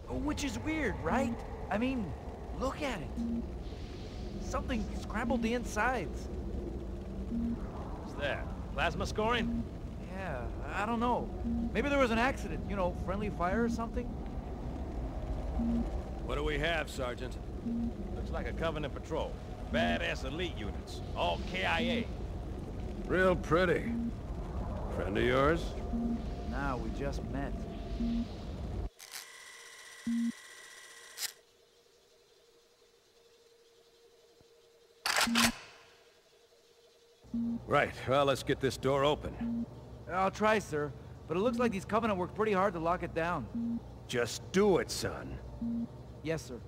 Which is weird, right? I mean, look at it. Something scrambled the insides. What's that? Plasma scoring? Yeah, I don't know. Maybe there was an accident, you know, friendly fire or something? What do we have, Sergeant? Looks like a Covenant patrol. Badass elite units. All KIA. Real pretty. Friend of yours? Nah, we just met. Right, well, let's get this door open. I'll try, sir. But it looks like these Covenant worked pretty hard to lock it down. Just do it, son. Yes, sir.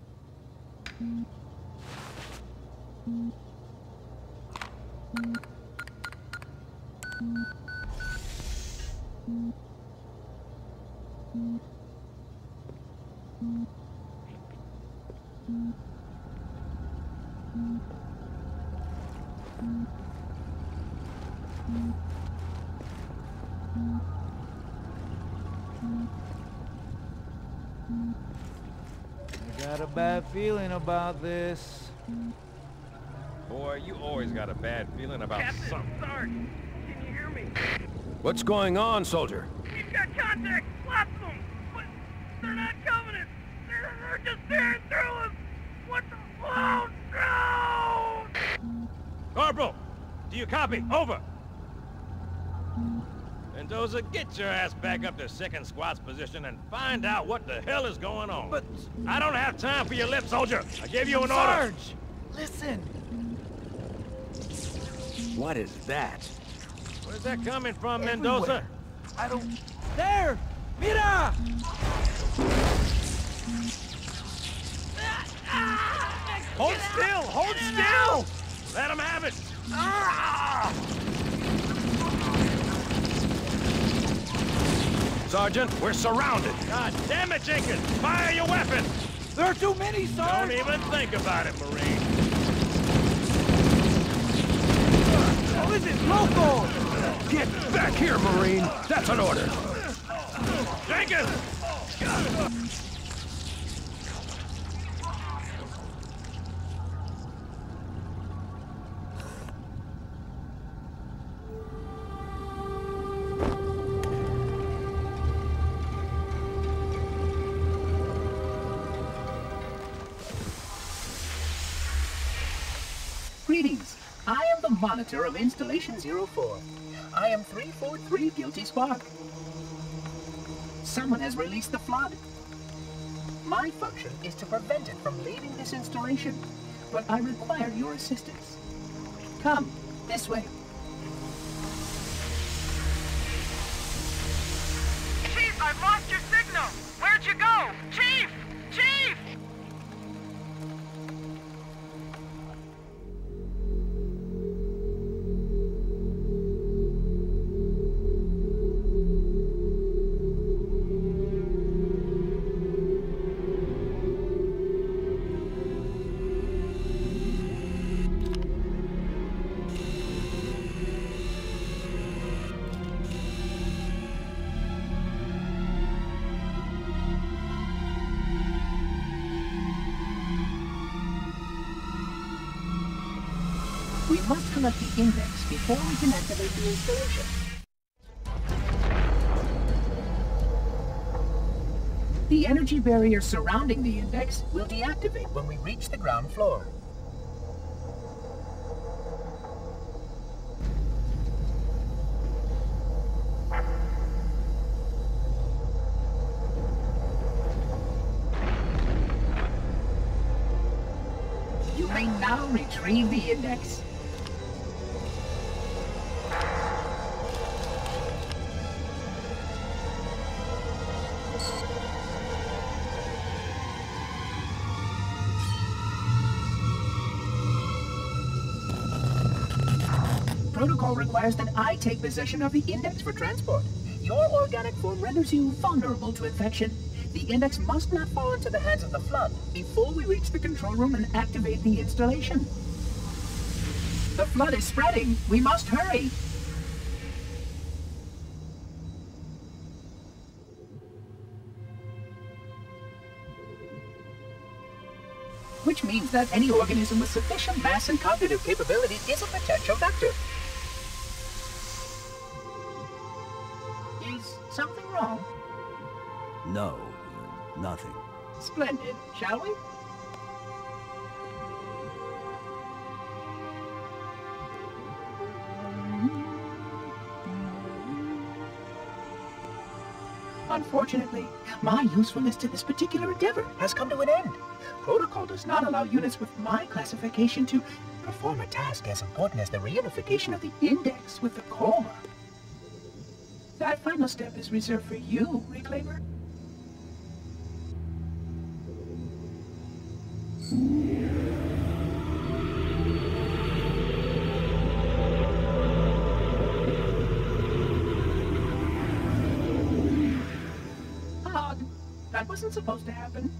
I got a bad feeling about this. Boy, you always got a bad feeling about something. Sarge, can you hear me? What's going on, soldier? We've got contact! Lots of them! But they're not Covenant! They're just staring through us! What the... Oh, no! Corporal! Do you copy? Over! Mendoza, get your ass back up to second squad's position and find out what the hell is going on. But... I don't have time for your lip, soldier! I gave you an order! Sarge! Listen! What is that? Where's that coming from, Everywhere. Mendoza? I don't... There! Mira! Hold still! Hold still! Let him have it! Sergeant, we're surrounded. God damn it, Jenkins! Fire your weapon! There are too many, Sarge! Don't even think about it, Marine. Oh, this is local! Get back here, Marine! That's an order! Jenkins! Greetings. I am the monitor of Installation 04. I am 343 Guilty Spark. Someone has released the flood. My function is to prevent it from leaving this installation, but I require your assistance. Come, this way. Chief, I've lost your signal! Where'd you go? Chief! Chief! We must collect the index before we can activate the installation. The energy barrier surrounding the index will deactivate when we reach the ground floor. You may now retrieve the index. Protocol requires that I take possession of the index for transport. Your organic form renders you vulnerable to infection. The index must not fall into the hands of the flood before we reach the control room and activate the installation. The flood is spreading. We must hurry. which means that any organism with sufficient mass and cognitive capability is a potential vector. Is something wrong? No, nothing. Splendid, shall we? Unfortunately, my usefulness to this particular endeavor has come to an end. Protocol does not allow units with my classification to perform a task as important as the reunification of the index with the core. That final step is reserved for you, Reclaimer. That wasn't supposed to happen.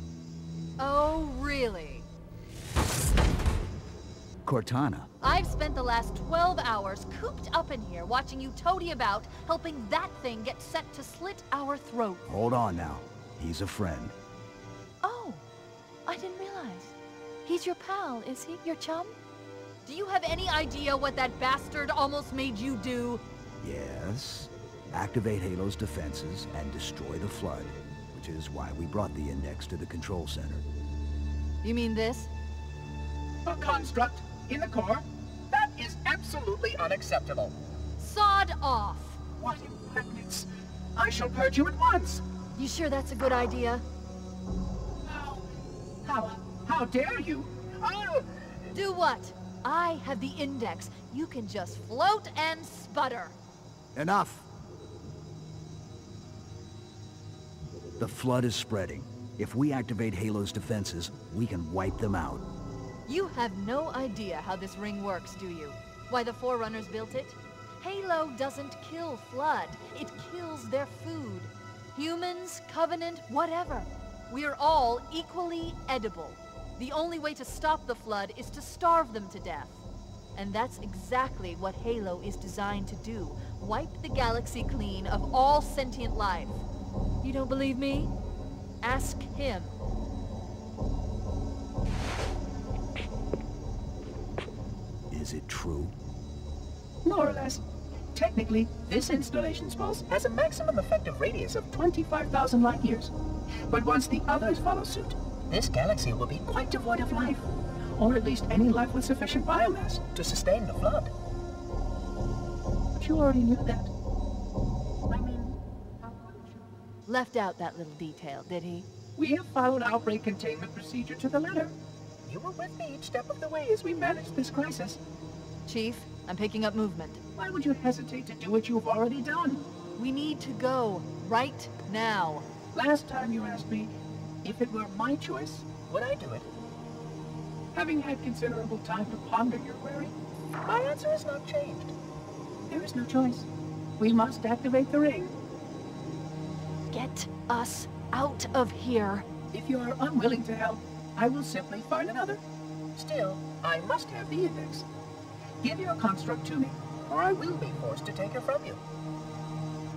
Oh, really? Cortana. I've spent the last 12 hours cooped up in here watching you toady about, helping that thing get set to slit our throat. Hold on now. He's a friend. Oh, I didn't realize. He's your pal, is he? Your chum? Do you have any idea what that bastard almost made you do? Yes. Activate Halo's defenses and destroy the Flood. Which is why we brought the index to the control center. You mean this? A construct in the core? That is absolutely unacceptable. Sod off! What impertinence! I shall purge you at once! You sure that's a good idea? How dare you? Oh! Do what? I have the index. You can just float and sputter. Enough! The Flood is spreading. If we activate Halo's defenses, we can wipe them out. You have no idea how this ring works, do you? Why the Forerunners built it? Halo doesn't kill Flood. It kills their food. Humans, Covenant, whatever. We're all equally edible. The only way to stop the Flood is to starve them to death. And that's exactly what Halo is designed to do. Wipe the galaxy clean of all sentient life. You don't believe me? Ask him. Is it true? More or less. Technically, this installation's pulse has a maximum effective radius of 25,000 light years. But once the others follow suit, this galaxy will be quite devoid of life. Or at least any life with sufficient biomass to sustain the Flood. But you already knew that. I mean, how could you? Left out that little detail, did he? We have followed outbreak containment procedure to the letter. You were with me each step of the way as we managed this crisis. Chief, I'm picking up movement. Why would you hesitate to do what you've already done? We need to go. Right now. Last time you asked me, if it were my choice, would I do it? Having had considerable time to ponder your query, my answer has not changed. There is no choice. We must activate the ring. Get us out of here. If you are unwilling to help, I will simply find another. Still, I must have the index. Give your construct to me, or I will be forced to take it from you.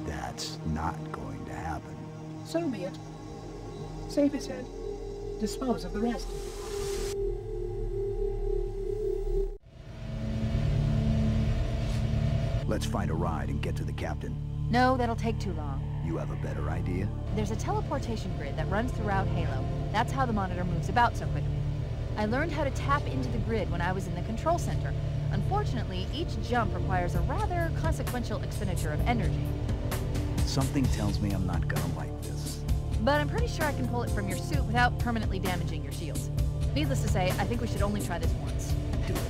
That's not going to happen. So be it. Save his head. Dispose of the rest. Let's find a ride and get to the captain. No, that'll take too long. You have a better idea? There's a teleportation grid that runs throughout Halo. That's how the monitor moves about so quickly. I learned how to tap into the grid when I was in the control center. Unfortunately, each jump requires a rather consequential expenditure of energy. Something tells me I'm not gonna like this. But I'm pretty sure I can pull it from your suit without permanently damaging your shields. Needless to say, I think we should only try this once. Do it.